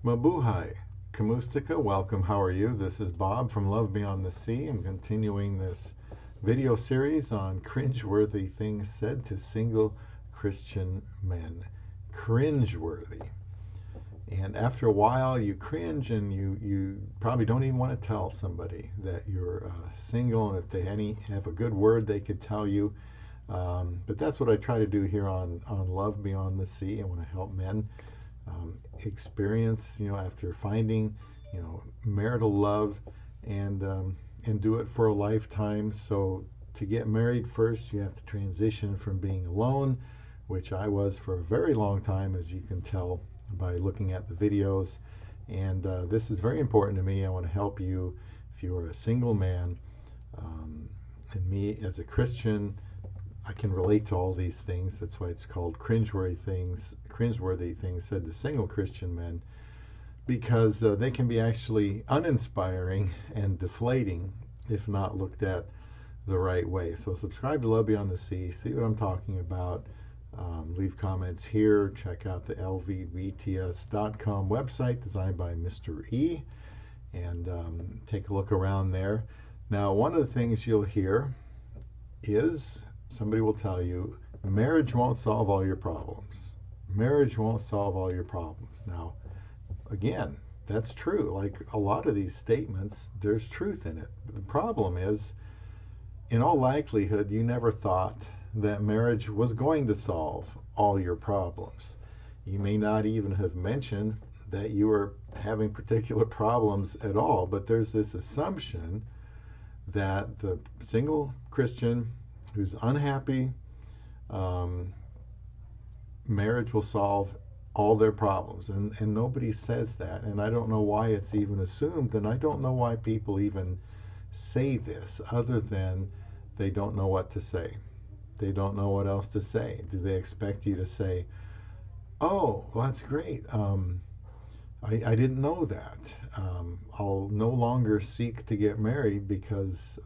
Mabuhay. Kamustika, welcome. How are you? This is Bob from Love Beyond the Sea. I'm continuing this video series on cringeworthy things said to single Christian men. Cringeworthy. And after a while, you cringe and you probably don't even want to tell somebody that you're single, and if they have a good word they could tell you. But that's what I try to do here on Love Beyond the Sea. I want to help men experience, after finding, marital love, and do it for a lifetime. So to get married first, you have to transition from being alone, which I was for a very long time, as you can tell by looking at the videos. And this is very important to me. I want to help you if you are a single man. And me as a Christian, I can relate to all these things. That's why it's called cringeworthy things said to single Christian men, because they can be actually uninspiring and deflating if not looked at the right way. So subscribe to Love Beyond the Sea, see what I'm talking about. Leave comments here. Check out the lvbts.com website designed by Mr. E, and take a look around there. Now, one of the things you'll hear is somebody will tell you, marriage won't solve all your problems. Marriage won't solve all your problems. Now, again, that's true. Like a lot of these statements, there's truth in it. But the problem is, in all likelihood, you never thought that marriage was going to solve all your problems. You may not even have mentioned that you were having particular problems at all, but there's this assumption that the single Christian who's unhappy, marriage will solve all their problems. And nobody says that. And I don't know why it's even assumed. And I don't know why people even say this, other than they don't know what to say. They don't know what else to say. Do they expect you to say, oh, well, that's great. I didn't know that. I'll no longer seek to get married because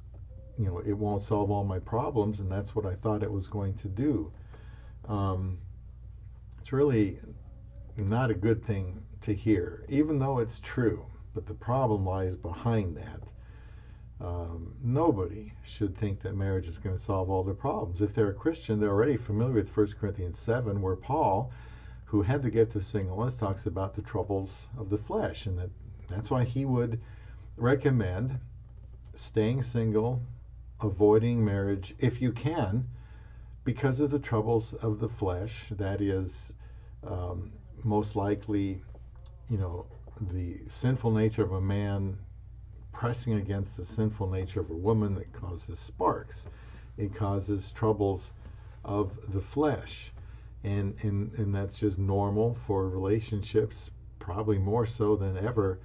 it won't solve all my problems, and that's what I thought it was going to do. It's really not a good thing to hear, even though it's true. But the problem lies behind that. Nobody should think that marriage is going to solve all their problems. If they're a Christian, they're already familiar with 1 Corinthians 7, where Paul, who had the gift of singleness, talks about the troubles of the flesh, and that's why he would recommend staying single, avoiding marriage if you can, because of the troubles of the flesh. That is, most likely, the sinful nature of a man pressing against the sinful nature of a woman, that causes sparks. It causes troubles of the flesh. And that's just normal for relationships, probably more so than ever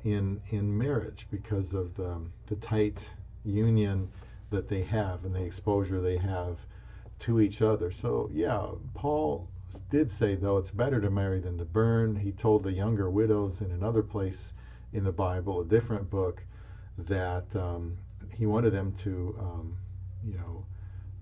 in marriage, because of the tight union that they have and the exposure they have to each other. So yeah, Paul did say, though, it's better to marry than to burn. He told the younger widows in another place in the Bible, a different book, that he wanted them to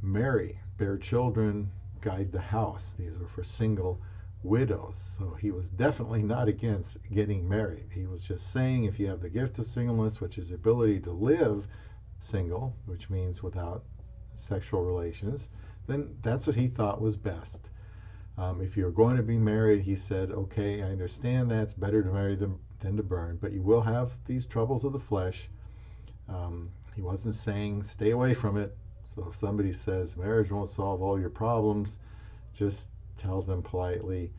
marry, bear children, guide the house. These were for single widows. So he was definitely not against getting married. He was just saying, if you have the gift of singleness, which is the ability to live single, which means without sexual relations, then that's what he thought was best. If you're going to be married, he said, okay, I understand that it's better to marry than to burn, but you will have these troubles of the flesh. He wasn't saying stay away from it. So if somebody says marriage won't solve all your problems, just tell them politely,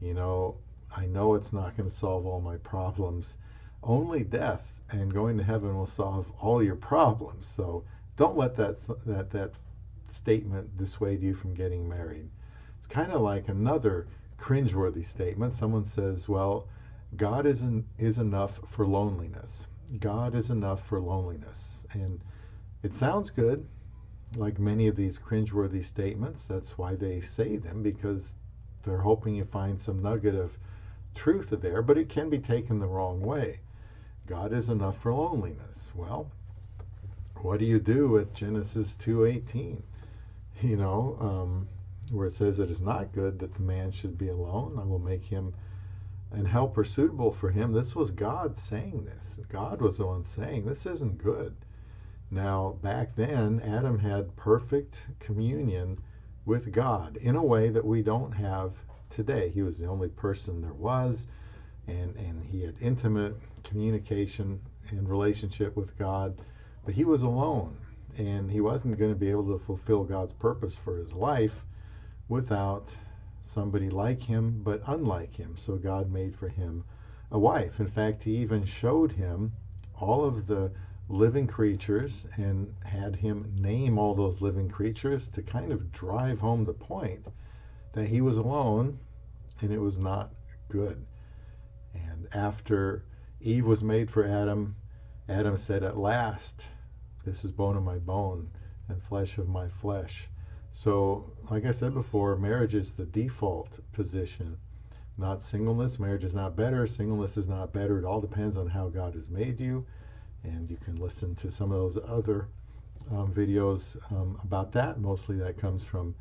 I know it's not going to solve all my problems. Only death and going to heaven will solve all your problems. So don't let that statement dissuade you from getting married. It's kind of like another cringeworthy statement. Someone says, well, God is enough for loneliness. God is enough for loneliness. And it sounds good, like many of these cringeworthy statements. That's why they say them, because they're hoping you find some nugget of truth there, but it can be taken the wrong way. God is enough for loneliness. Well, what do you do with Genesis 2:18? Where it says it is not good that the man should be alone. I will make him and helper suitable for him. This was God saying this. God was the one saying, this isn't good. Now, back then, Adam had perfect communion with God in a way that we don't have today. He was the only person there was, and he had intimate communication and relationship with God, but he was alone, and he wasn't going to be able to fulfill God's purpose for his life without somebody like him, but unlike him. So God made for him a wife. In fact, he even showed him all of the living creatures and had him name all those living creatures to kind of drive home the point that he was alone and it was not good. And after Eve was made for Adam, Adam said, at last, this is bone of my bone and flesh of my flesh. So, like I said before, marriage is the default position, not singleness. Marriage is not better. Singleness is not better. It all depends on how God has made you. And you can listen to some of those other videos about that. Mostly that comes from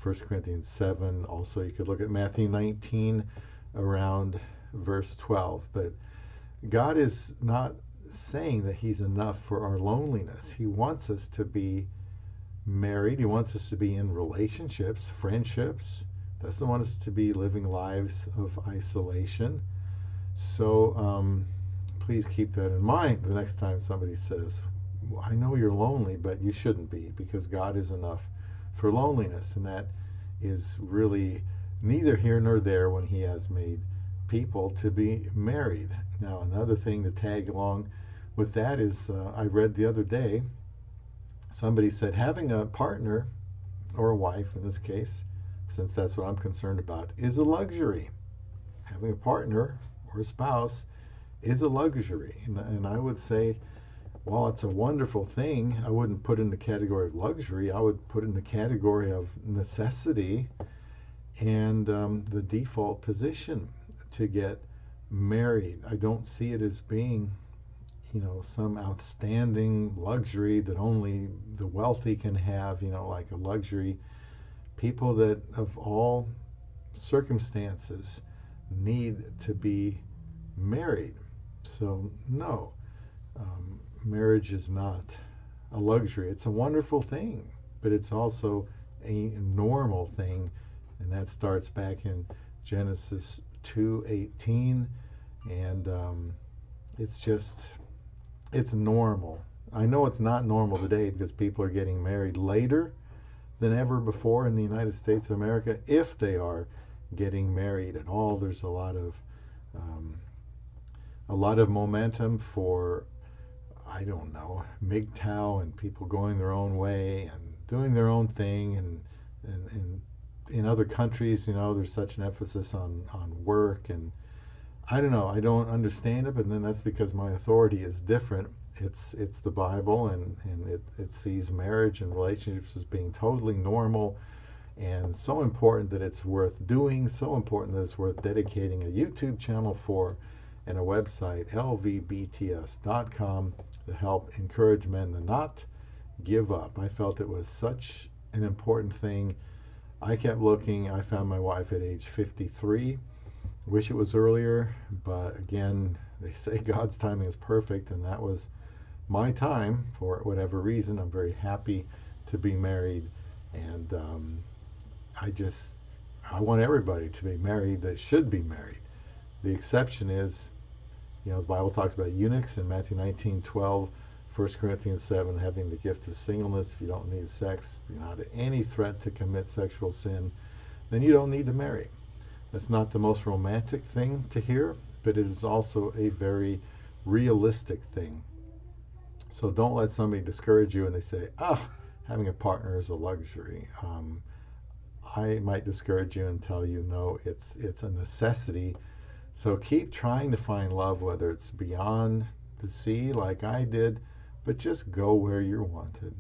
1 Corinthians 7. Also, you could look at Matthew 19 around verse 12. But God is not saying that he's enough for our loneliness. He wants us to be married. He wants us to be in relationships, friendships. Doesn't want us to be living lives of isolation. So please keep that in mind the next time somebody says, well, I know you're lonely, but you shouldn't be, because God is enough for loneliness. And that is really neither here nor there when he has made people to be married. Now, another thing to tag along with that is I read the other day, somebody said having a partner, or a wife in this case, since that's what I'm concerned about, is a luxury. Having a partner or a spouse is a luxury. And I would say, while it's a wonderful thing, I wouldn't put it in the category of luxury. I would put it in the category of necessity and the default position to get married. I don't see it as being, some outstanding luxury that only the wealthy can have, like a luxury. People that of all circumstances need to be married. So no, marriage is not a luxury. It's a wonderful thing, but it's also a normal thing, and that starts back in Genesis 2:18, and it's normal. I know it's not normal today because people are getting married later than ever before in the United States of America, if they are getting married at all. There's a lot of momentum for, I don't know, MGTOW and people going their own way and doing their own thing. And in other countries, there's such an emphasis on work, and I don't know, I don't understand it, but then that's because my authority is different. It's the Bible, and it sees marriage and relationships as being totally normal and so important that it's worth doing, so important that it's worth dedicating a YouTube channel for, and a website, lvbts.com, to help encourage men to not give up. I felt it was such an important thing. I kept looking. I found my wife at age 53. Wish it was earlier, but again, they say God's timing is perfect, and that was my time for whatever reason. I'm very happy to be married, and I want everybody to be married that should be married. The exception is, the Bible talks about eunuchs in Matthew 19:12, 1 Corinthians 7, having the gift of singleness. If you don't need sex, you're not at any threat to commit sexual sin, then you don't need to marry. That's not the most romantic thing to hear, but it is also a very realistic thing. So don't let somebody discourage you and they say, having a partner is a luxury. I might discourage you and tell you, no, it's a necessity. So keep trying to find love, whether it's beyond the sea like I did, but just go where you're wanted.